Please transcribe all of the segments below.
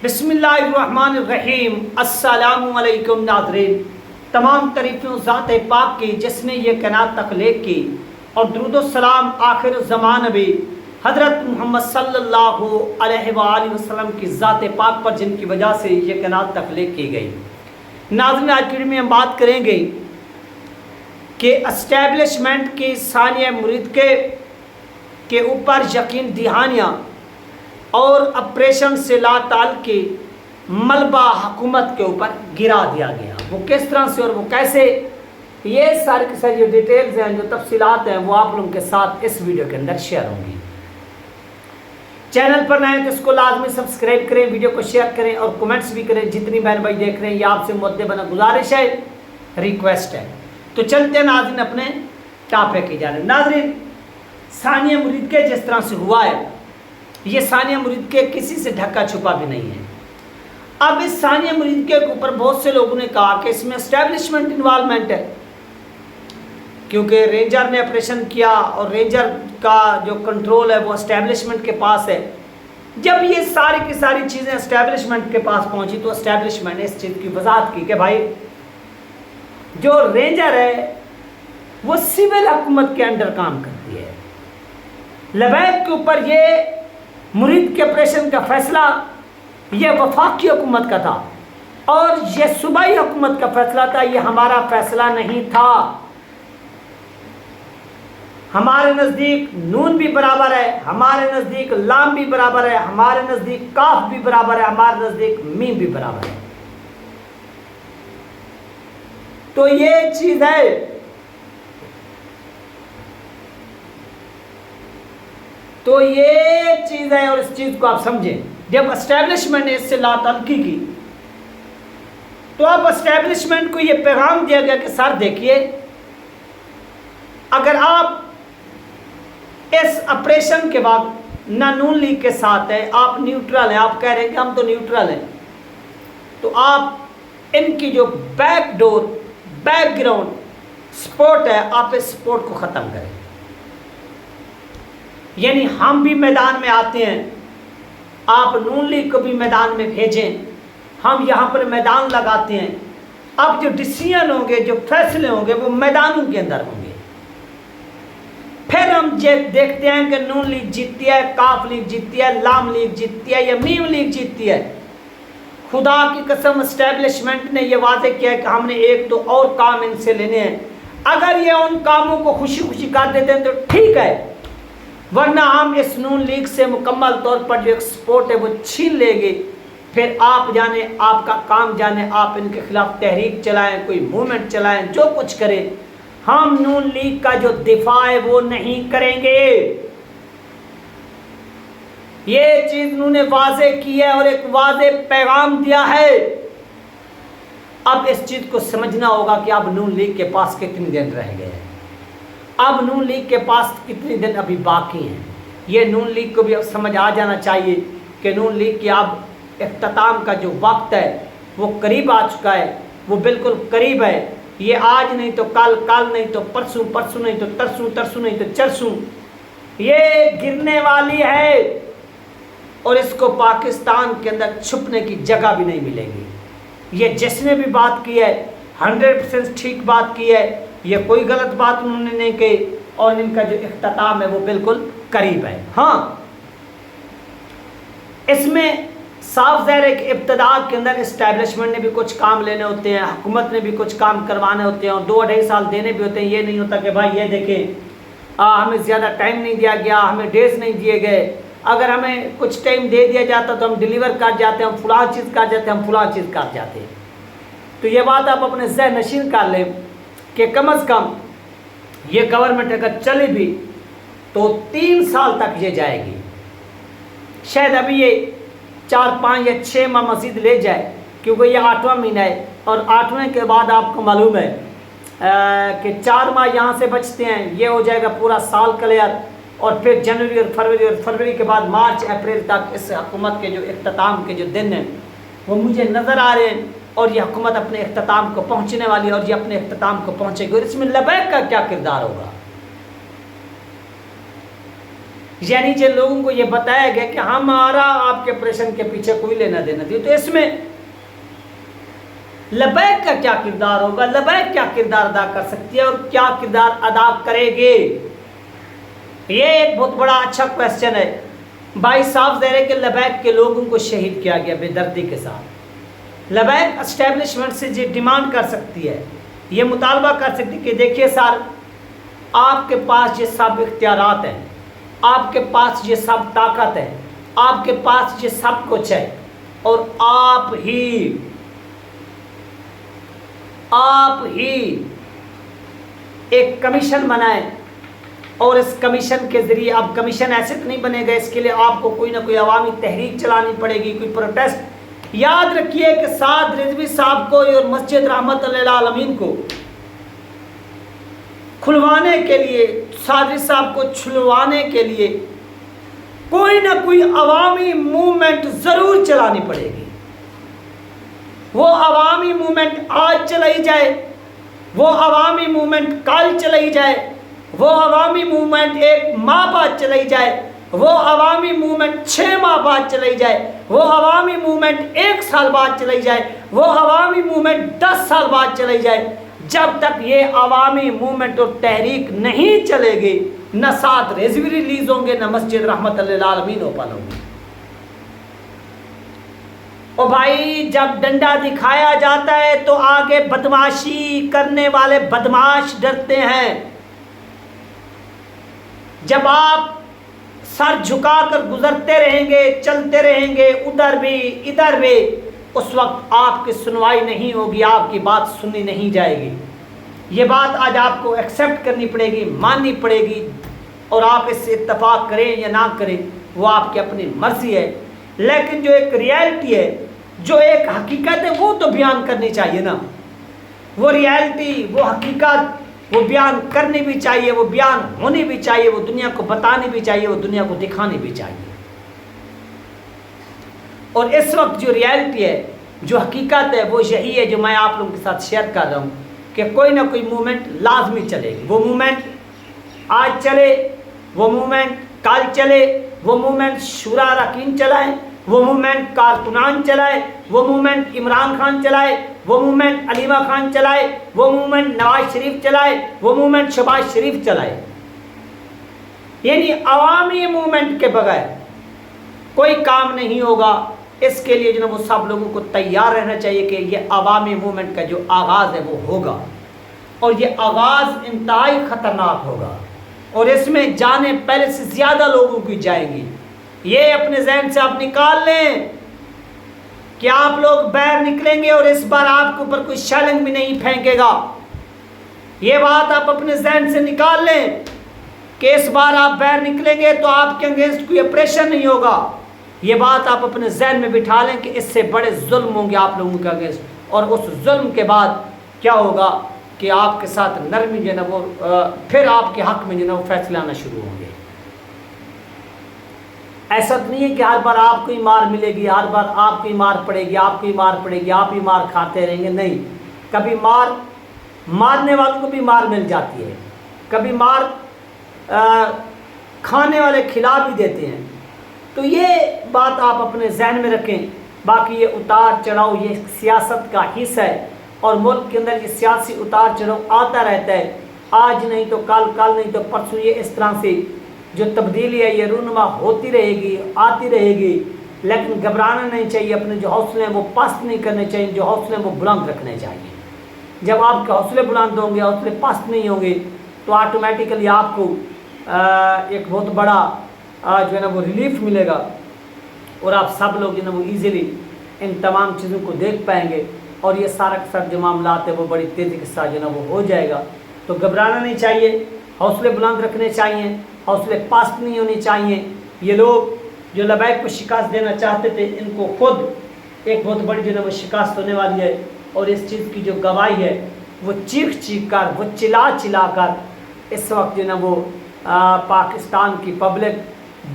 بسم اللہ الرحمن الرحیم۔ السلام علیکم ناظرین، تمام تعریفیں ذات پاک کی جس نے یہ کائنات تخلیق کی، اور درود و سلام آخر الزمان نبی حضرت محمد صلی اللہ علیہ وآلہ وسلم کی ذات پاک پر جن کی وجہ سے یہ کائنات تخلیق کی گئی۔ ناظرین، آج کی ویڈیو میں ہم بات کریں گے کہ اسٹیبلشمنٹ کی ثانیہ مرید کے اوپر یقین دہانیاں اور اپریشن سے لا تعلقی ملبہ حکومت کے اوپر گرا دیا گیا۔ وہ کس طرح سے اور وہ کیسے، یہ سارے کے سارے جو ڈیٹیلز ہیں، جو تفصیلات ہیں، وہ آپ لوگوں کے ساتھ اس ویڈیو کے اندر شیئر ہوں گی۔ چینل پر نئے تو اس کو لازمی سبسکرائب کریں، ویڈیو کو شیئر کریں اور کمنٹس بھی کریں۔ جتنی بہن بھائی دیکھ رہے ہیں، یہ آپ سے مؤدبانہ گزارش ہے، ریکویسٹ ہے۔ تو چلتے ہیں ناظرین اپنے ٹاپک کی جانب۔ ناظرین، ثانیہ مرید کے جس طرح سے ہوا ہے، یہ ثانیہ مرید کے کسی سے ڈھکا چھپا بھی نہیں ہے۔ اب اس ثانیہ مرید کے اوپر بہت سے لوگوں نے کہا کہ اس میں اسٹیبلشمنٹ انوالومنٹ ہے، کیونکہ رینجر نے آپریشن کیا اور رینجر کا جو کنٹرول ہے وہ اسٹیبلشمنٹ کے پاس ہے۔ جب یہ ساری کی ساری چیزیں اسٹیبلشمنٹ کے پاس پہنچی تو اسٹیبلشمنٹ نے اس چیز کی وضاحت کی کہ بھائی جو رینجر ہے وہ سول حکومت کے انڈر کام کرتی ہے۔ لبیک کے اوپر یہ مرید کے آپریشن کا فیصلہ یہ وفاقی حکومت کا تھا، اور یہ صوبائی حکومت کا فیصلہ تھا، یہ ہمارا فیصلہ نہیں تھا۔ ہمارے نزدیک نون بھی برابر ہے، ہمارے نزدیک لام بھی برابر ہے، ہمارے نزدیک کاف بھی برابر ہے، ہمارے نزدیک میم بھی برابر ہے۔ تو یہ چیز ہے، اور اس چیز کو آپ سمجھیں۔ جب اسٹیبلشمنٹ نے اس سے لا تعلقی کی تو اب اسٹیبلشمنٹ کو یہ پیغام دیا گیا کہ سر دیکھیے، اگر آپ اس آپریشن کے بعد نہ نون لیگ کے ساتھ ہے، آپ نیوٹرل ہیں، آپ کہہ رہے ہیں کہ ہم تو نیوٹرل ہیں، تو آپ ان کی جو back door, back ground support ہے، آپ اس سپورٹ کو ختم کریں۔ یعنی ہم بھی میدان میں آتے ہیں، آپ نون لیگ کو بھی میدان میں بھیجیں، ہم یہاں پر میدان لگاتے ہیں۔ اب جو ڈیسیژن ہوں گے، جو فیصلے ہوں گے، وہ میدانوں کے اندر ہوں گے۔ پھر ہم دیکھتے ہیں کہ نون لیگ جیتتی ہے، کاف لیگ جیتتی ہے، لام لیگ جیتتی ہے یا میم لیگ جیتتی ہے۔ خدا کی قسم اسٹیبلشمنٹ نے یہ واضح کیا ہے کہ ہم نے ایک تو اور کام ان سے لینے ہیں۔ اگر یہ ان کاموں کو خوشی خوشی کر دیتے ہیں تو ٹھیک ہے، ورنہ ہم اس نون لیگ سے مکمل طور پر جو ایک سپورٹ ہے وہ چھین لیں گے۔ پھر آپ جانے، آپ کا کام جانے، آپ ان کے خلاف تحریک چلائیں، کوئی موومنٹ چلائیں، جو کچھ کریں، ہم نون لیگ کا جو دفاع ہے وہ نہیں کریں گے۔ یہ چیز انہوں نے واضح کی ہے اور ایک واضح پیغام دیا ہے۔ اب اس چیز کو سمجھنا ہوگا کہ اب نون لیگ کے پاس کتنے دن رہ گئے ہیں، اب نون لیگ کے پاس کتنے دن ابھی باقی ہیں۔ یہ نون لیگ کو بھی اب سمجھ آ جانا چاہیے کہ نون لیگ کی اب اختتام کا جو وقت ہے وہ قریب آ چکا ہے، وہ بالکل قریب ہے۔ یہ آج نہیں تو کل، کل نہیں تو پرسوں، پرسوں نہیں تو ترسوں، ترسوں نہیں تو چرسوں یہ گرنے والی ہے، اور اس کو پاکستان کے اندر چھپنے کی جگہ بھی نہیں ملے گی۔ یہ جس نے بھی بات کی ہے 100% ٹھیک بات کی ہے، یہ کوئی غلط بات انہوں نے نہیں کہی، اور ان کا جو اختتام ہے وہ بالکل قریب ہے۔ ہاں، اس میں صاف ظاہر ہے کہ ابتدا کے اندر اسٹیبلشمنٹ نے بھی کچھ کام لینے ہوتے ہیں، حکومت نے بھی کچھ کام کروانے ہوتے ہیں، اور 2-2.5 سال دینے بھی ہوتے ہیں۔ یہ نہیں ہوتا کہ بھائی یہ دیکھیں ہمیں زیادہ ٹائم نہیں دیا گیا، ہمیں ڈیز نہیں دیے گئے، اگر ہمیں کچھ ٹائم دے دیا جاتا تو ہم ڈیلیور کر جاتے ہیں، ہم فلاں چیز کر جاتے ہیں، ہم فلاں چیز کر جاتے ہیں۔ تو یہ بات آپ اپنے ذہن نشین کر لیں کہ کم از کم یہ گورنمنٹ اگر چلے بھی تو 3 سال تک یہ جائے گی، شاید ابھی یہ 4-5 یا 6 ماہ مزید لے جائے، کیونکہ یہ 8واں مہینہ ہے، اور 8ویں کے بعد آپ کو معلوم ہے کہ 4 ماہ یہاں سے بچتے ہیں، یہ ہو جائے گا پورا سال کلیئر، اور پھر جنوری اور فروری کے بعد مارچ اپریل تک اس حکومت کے جو اختتام کے جو دن ہیں وہ مجھے نظر آ رہے ہیں، اور یہ حکومت اپنے اختتام کو پہنچنے والی ہے، اور یہ اپنے اختتام کو پہنچے گی۔ اور اس میں لبیک کا کیا کردار ہوگا؟ یعنی جن لوگوں کو یہ بتایا گیا کہ ہمارا آپ کے آپریشن کے پیچھے کوئی لینا دینا نہیں، تو اس میں لبیک کا کیا کردار ہوگا، لبیک کیا کردار ادا کر سکتی ہے اور کیا کردار ادا کرے گی؟ یہ ایک بہت بڑا اچھا کویسچن ہے۔ بھائی صاحب ظاہر ہے کہ لبیک کے لوگوں کو شہید کیا گیا بے دردی کے ساتھ۔ لبیک اسٹیبلشمنٹ سے یہ ڈیمانڈ کر سکتی ہے، یہ مطالبہ کر سکتی کہ دیکھیے سر، آپ کے پاس یہ سب اختیارات ہیں، آپ کے پاس یہ سب طاقت ہے، آپ کے پاس یہ سب کچھ ہے، اور آپ ہی ایک کمیشن بنائیں، اور اس کمیشن کے ذریعے، اب کمیشن ایسے تو نہیں بنے گا، اس کے لیے آپ کو کوئی نہ کوئی عوامی تحریک چلانی پڑے گی، کوئی پروٹیسٹ۔ یاد رکھیے کہ سعد رضوی صاحب کو اور مسجد رحمت للعالمین کو کھلوانے کے لیے، سعد رضوی صاحب کو چھلوانے کے لیے کوئی نہ کوئی عوامی موومنٹ ضرور چلانی پڑے گی۔ وہ عوامی موومنٹ آج چلائی جائے، وہ عوامی موومنٹ کل چلائی جائے، وہ عوامی موومنٹ 1 ماہ بعد چلائی جائے، وہ عوامی موومنٹ 6 ماہ بعد چلائی جائے، وہ عوامی موومنٹ 1 سال بعد چلائی جائے، وہ عوامی موومنٹ 10 سال بعد چلائی جائے، جب تک یہ عوامی موومنٹ اور تحریک نہیں چلے گی، نہ سعد رضوی ریلیز ہوں گے، نہ مسجد رحمت للعالمین اوپن ہوگی۔ اور بھائی جب ڈنڈا دکھایا جاتا ہے تو آگے بدمعاشی کرنے والے بدمعاش ڈرتے ہیں۔ جب آپ سر جھکا کر گزرتے رہیں گے، چلتے رہیں گے، ادھر بھی ادھر بھی، اس وقت آپ کی سنوائی نہیں ہوگی، آپ کی بات سنی نہیں جائے گی۔ یہ بات آج آپ کو ایکسیپٹ کرنی پڑے گی، ماننی پڑے گی، اور آپ اس سے اتفاق کریں یا نہ کریں وہ آپ کی اپنی مرضی ہے، لیکن جو ایک ریالٹی ہے، جو ایک حقیقت ہے، وہ تو بیان کرنی چاہیے نا۔ وہ ریالٹی، وہ حقیقت، وہ بیان کرنی بھی چاہیے، وہ بیان ہونی بھی چاہیے، وہ دنیا کو بتانی بھی چاہیے، وہ دنیا کو دکھانی بھی چاہیے۔ اور اس وقت جو ریالٹی ہے، جو حقیقت ہے، وہ یہی ہے جو میں آپ لوگوں کے ساتھ شیئر کر رہا ہوں کہ کوئی نہ کوئی موومنٹ لازمی چلے گی۔ وہ موومنٹ آج چلے، وہ موومنٹ کل چلے، وہ موومنٹ شورا اراکین چلائیں، وہ موومنٹ کارکنان چلائے، وہ موومنٹ عمران خان چلائے، وہ موومنٹ علیمہ خان چلائے، وہ موومنٹ نواز شریف چلائے، وہ موومنٹ شہباز شریف چلائے۔ یعنی عوامی موومنٹ کے بغیر کوئی کام نہیں ہوگا۔ اس کے لیے وہ سب لوگوں کو تیار رہنا چاہیے کہ یہ عوامی موومنٹ کا جو آغاز ہے وہ ہوگا، اور یہ آغاز انتہائی خطرناک ہوگا، اور اس میں جانیں پہلے سے زیادہ لوگوں کی جائیں گی۔ یہ اپنے ذہن سے آپ نکال لیں کہ آپ لوگ باہر نکلیں گے اور اس بار آپ کے اوپر کوئی شیلنگ بھی نہیں پھینکے گا۔ یہ بات آپ اپنے ذہن سے نکال لیں کہ اس بار آپ باہر نکلیں گے تو آپ کے اگینسٹ کوئی اپریشن نہیں ہوگا۔ یہ بات آپ اپنے ذہن میں بٹھا لیں کہ اس سے بڑے ظلم ہوں گے آپ لوگوں کے اگینسٹ، اور اس ظلم کے بعد کیا ہوگا کہ آپ کے ساتھ نرمی جو ہے نا وہ پھر آپ کے حق میں جو ہے نا وہ فیصلے آنا شروع ہوں گے۔ ایسا تو نہیں ہے کہ ہر بار آپ کو ہی مار ملے گی، ہر بار آپ کو ہی مار پڑے گی، آپ کو ہی مار پڑے گی، آپ ہی مار کھاتے رہیں گے، نہیں۔ کبھی مارنے والوں کو بھی مار مل جاتی ہے، کبھی مار کھانے والے کھلا بھی دیتے ہیں۔ تو یہ بات آپ اپنے ذہن میں رکھیں۔ باقی یہ اتار چڑھاؤ یہ سیاست کا حصہ ہے، اور ملک کے اندر یہ سیاسی اتار چڑھاؤ آتا رہتا ہے، آج نہیں تو کل، کل نہیں تو پرسوں، یہ اس طرح سے جو تبدیلی ہے یہ رونما ہوتی رہے گی، آتی رہے گی۔ لیکن گھبرانا نہیں چاہیے، اپنے جو حوصلے ہیں وہ پست نہیں کرنے چاہیے، جو حوصلے ہیں وہ بلند رکھنے چاہیے۔ جب آپ کے حوصلے بلند ہوں گے، حوصلے پست نہیں ہوں گے، تو آٹومیٹیکلی آپ کو ایک بہت بڑا جو ہے نا وہ ریلیف ملے گا، اور آپ سب لوگ جو ہے نا وہ ایزیلی ان تمام چیزوں کو دیکھ پائیں گے، اور یہ سارا کے سارا جو معاملات ہے وہ بڑی تیزی کے ساتھ جو ہے نا وہ ہو جائے گا۔ تو گھبرانا نہیں چاہیے، حوصلے بلند رکھنے چاہیے، حوصلے پست نہیں ہونے چاہیے۔ یہ لوگ جو لبیک کو شکست دینا چاہتے تھے، ان کو خود ایک بہت بڑی جو ہے نا وہ شکست ہونے والی ہے، اور اس چیز کی جو گواہی ہے وہ چیخ چیخ کر، وہ چلا چلا کر اس وقت جو ہے نا وہ پاکستان کی پبلک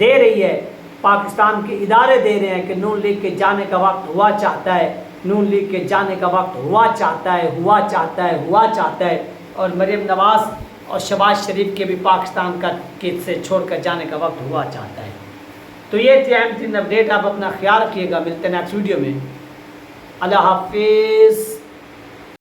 دے رہی ہے، پاکستان کے ادارے دے رہے ہیں کہ نون لیگ کے جانے کا وقت ہوا چاہتا ہے، نون لیگ کے جانے کا وقت ہوا چاہتا ہے، ہوا چاہتا ہے، ہوا چاہتا ہے۔ اور مریم نواز اور شہباز شریف کے بھی پاکستان کا سے چھوڑ کر جانے کا وقت ہوا چاہتا ہے۔ تو یہ تھی اہم ترین اپڈیٹ، آپ اپنا خیال رکھیے گا، ملتے ہیں نیکسٹ ویڈیو میں، اللہ حافظ۔